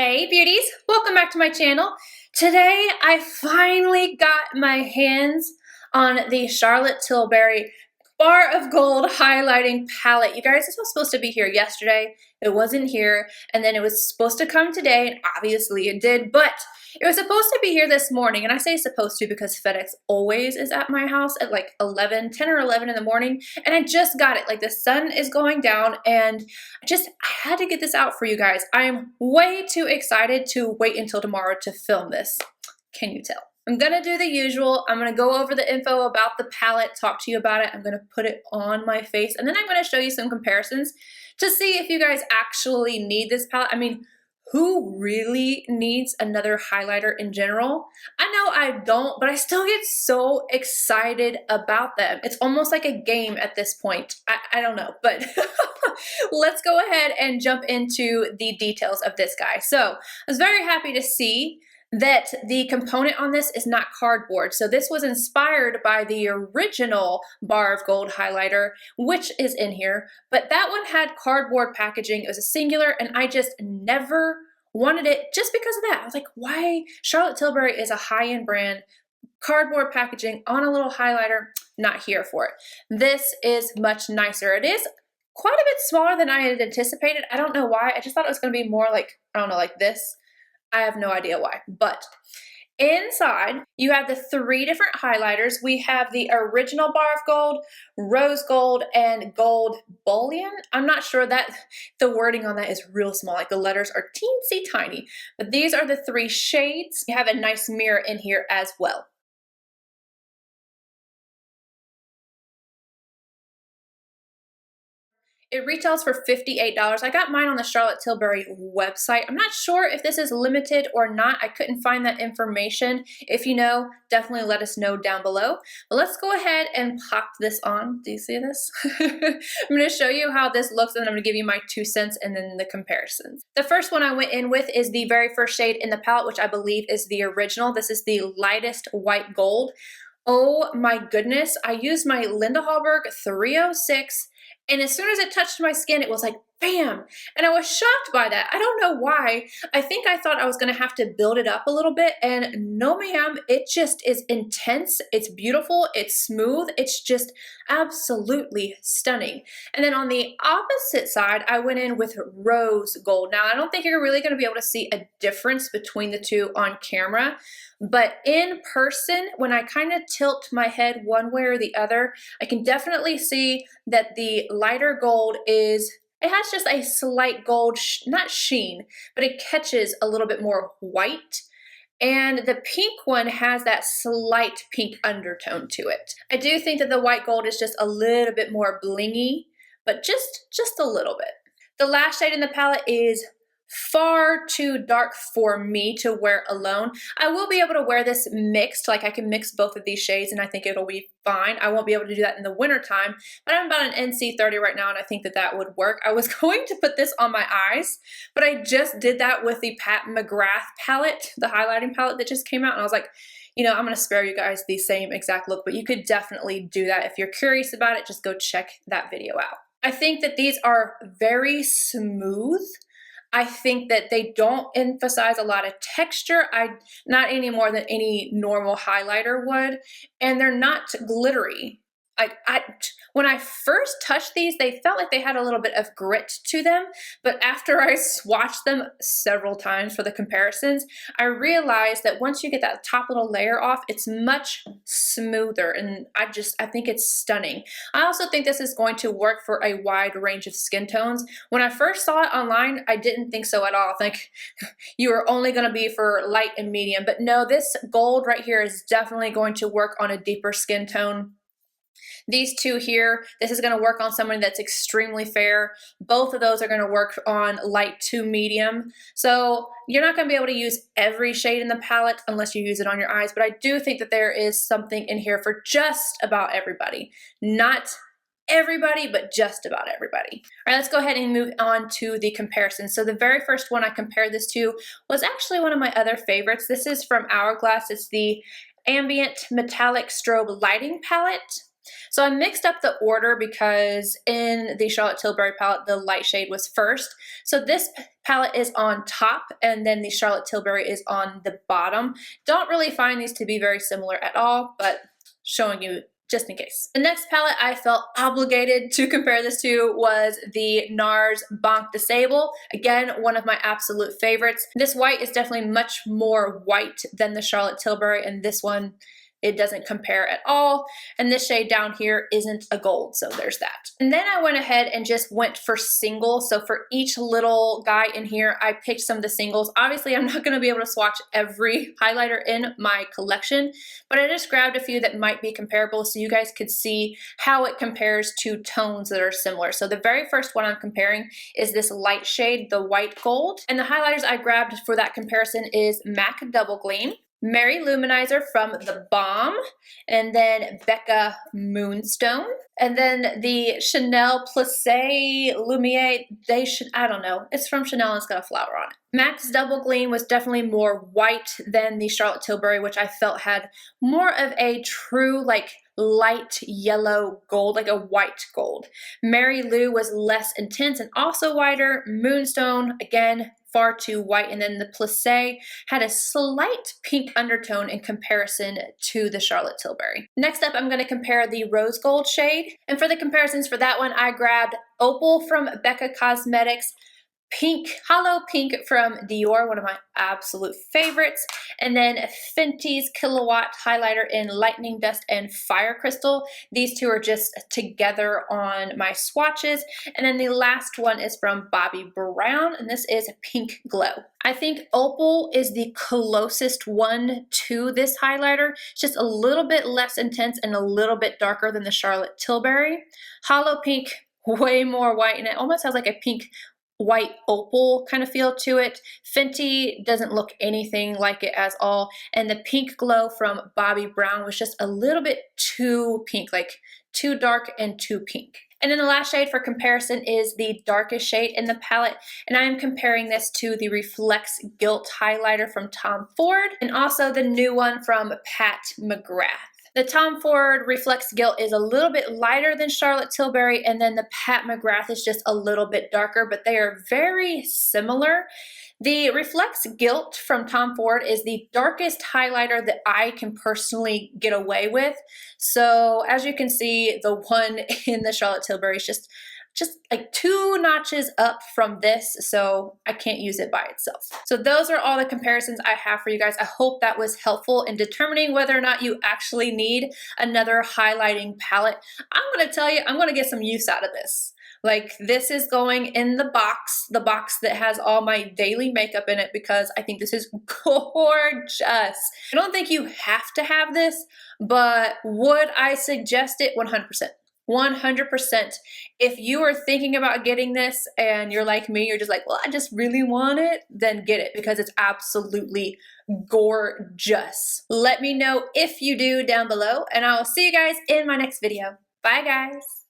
Hey beauties, welcome back to my channel. Today I finally got my hands on the Charlotte Tilbury Bar of Gold highlighting palette. You guys, this was supposed to be here yesterday. It wasn't here, and then it was supposed to come today, and obviously it did, but it was supposed to be here this morning, and I say supposed to because FedEx always is at my house at like 10 or 11 in the morning, and I just got it. Like the sun is going down, and I had to get this out for you guys. I am way too excited to wait until tomorrow to film this. Can you tell? I'm gonna do the usual. I'm gonna go over the info about the palette, talk to you about it. I'm gonna put it on my face, and then I'm gonna show you some comparisons to see if you guys actually need this palette. I mean, who really needs another highlighter in general? I know I don't, but I still get so excited about them. It's almost like a game at this point. I don't know, but let's go ahead and jump into the details of this guy. So I was very happy to see that the component on this is not cardboard. So this was inspired by the original Bar of Gold highlighter, which is in here, but that one had cardboard packaging. It was a singular, and I just never wanted it just because of that. I was like, why? Charlotte Tilbury is a high-end brand. Cardboard packaging on a little highlighter, not here for it. This is much nicer. It is quite a bit smaller than I had anticipated. I don't know why. I just thought it was going to be more like, I don't know, like this. I have no idea why, but inside you have the three different highlighters. We have the original Bar of Gold, Rose Gold, and Gold Bullion. I'm not sure that the wording on that is real small, like the letters are teensy tiny, but these are the three shades. You have a nice mirror in here as well. It retails for $58. I got mine on the Charlotte Tilbury website. I'm not sure if this is limited or not. I couldn't find that information. If you know, definitely let us know down below. But let's go ahead and pop this on. Do you see this? I'm going to show you how this looks, and then I'm going to give you my 2 cents and then the comparisons. The first one I went in with is the very first shade in the palette, which I believe is the original. This is the lightest white gold. Oh my goodness. I used my Linda Hallberg 306. And as soon as it touched my skin, it was like, bam! And I was shocked by that. I don't know why. I think I thought I was gonna have to build it up a little bit, and no ma'am, it just is intense. It's beautiful, it's smooth, it's just absolutely stunning. And then on the opposite side, I went in with Rose Gold. Now, I don't think you're really gonna be able to see a difference between the two on camera, but in person, when I kind of tilt my head one way or the other, I can definitely see that the lighter gold it has just a slight gold, not sheen, but it catches a little bit more white. And the pink one has that slight pink undertone to it. I do think that the white gold is just a little bit more blingy, but just a little bit. The last shade in the palette is far too dark for me to wear alone. I will be able to wear this mixed, like I can mix both of these shades and I think it'll be fine. I won't be able to do that in the winter time, but I'm about an NC30 right now and I think that that would work. I was going to put this on my eyes, but I just did that with the McGrath palette, the highlighting palette that just came out, and I was like, you know, I'm going to spare you guys the same exact look, but you could definitely do that. If you're curious about it, just go check that video out. I think that these are very smooth. I think that they don't emphasize a lot of texture, not any more than any normal highlighter would, and they're not glittery. When I first touched these, they felt like they had a little bit of grit to them, but after I swatched them several times for the comparisons, I realized that once you get that top little layer off, it's much smoother, and I think it's stunning. I also think this is going to work for a wide range of skin tones. When I first saw it online, I didn't think so at all. I think you were only going to be for light and medium, but no, this gold right here is definitely going to work on a deeper skin tone. These two here, this is going to work on someone that's extremely fair. Both of those are going to work on light to medium. So you're not going to be able to use every shade in the palette unless you use it on your eyes, but I do think that there is something in here for just about everybody. Not everybody, but just about everybody. All right, let's go ahead and move on to the comparison. So the very first one I compared this to was actually one of my other favorites. This is from Hourglass. It's the Ambient Metallic Strobe Lighting Palette. So I mixed up the order because in the Charlotte Tilbury palette, the light shade was first. So this palette is on top and then the Charlotte Tilbury is on the bottom. Don't really find these to be very similar at all, but showing you just in case. The next palette I felt obligated to compare this to was the Nars Banc the Sable. Again, one of my absolute favorites. This white is definitely much more white than the Charlotte Tilbury, and this one, it doesn't compare at all. And this shade down here isn't a gold, so there's that. And then I went ahead and just went for singles. So for each little guy in here, I picked some of the singles. Obviously, I'm not gonna be able to swatch every highlighter in my collection, but I just grabbed a few that might be comparable so you guys could see how it compares to tones that are similar. So the very first one I'm comparing is this light shade, the white gold. And the highlighters I grabbed for that comparison is MAC Double Gleam, Mary Loumanizer from the Balm, and then Becca Moonstone, and then the Chanel Plissé Lumiere, I don't know, it's from Chanel and it's got a flower on it. MAC's Double Gleam was definitely more white than the Charlotte Tilbury, which I felt had more of a true like light yellow gold, like a white gold. Mary Lou was less intense and also whiter. Moonstone, again, far too white, and then the Plissé had a slight pink undertone in comparison to the Charlotte Tilbury. Next up, I'm going to compare the rose gold shade, and for the comparisons for that one, I grabbed Opal from Becca Cosmetics, pink, Holo Pink from Dior, one of my absolute favorites, and then Fenty's Kilowatt highlighter in Lightning Dust and Fire Crystal. These two are just together on my swatches. And then the last one is from Bobbi Brown, and this is Pink Glow. I think Opal is the closest one to this highlighter. It's just a little bit less intense and a little bit darker than the Charlotte Tilbury. Holo Pink, way more white, and it almost has like a pink white opal kind of feel to it. Fenty doesn't look anything like it at all. And the Pink Glow from Bobbi Brown was just a little bit too pink, like too dark and too pink. And then the last shade for comparison is the darkest shade in the palette. And I am comparing this to the Reflex Gilt highlighter from Tom Ford and also the new one from Pat McGrath. The Tom Ford Reflex Gilt is a little bit lighter than Charlotte Tilbury, and then the Pat McGrath is just a little bit darker, but they are very similar. The Reflex Gilt from Tom Ford is the darkest highlighter that I can personally get away with. So as you can see, the one in the Charlotte Tilbury is just like 2 notches up from this, so I can't use it by itself. So those are all the comparisons I have for you guys. I hope that was helpful in determining whether or not you actually need another highlighting palette. I'm gonna tell you, I'm gonna get some use out of this. Like, this is going in the box that has all my daily makeup in it, because I think this is gorgeous. I don't think you have to have this, but would I suggest it? 100%. 100%. If you are thinking about getting this and you're like me, you're just like, well, I just really want it, then get it, because it's absolutely gorgeous. Let me know if you do down below, and I will see you guys in my next video. Bye, guys.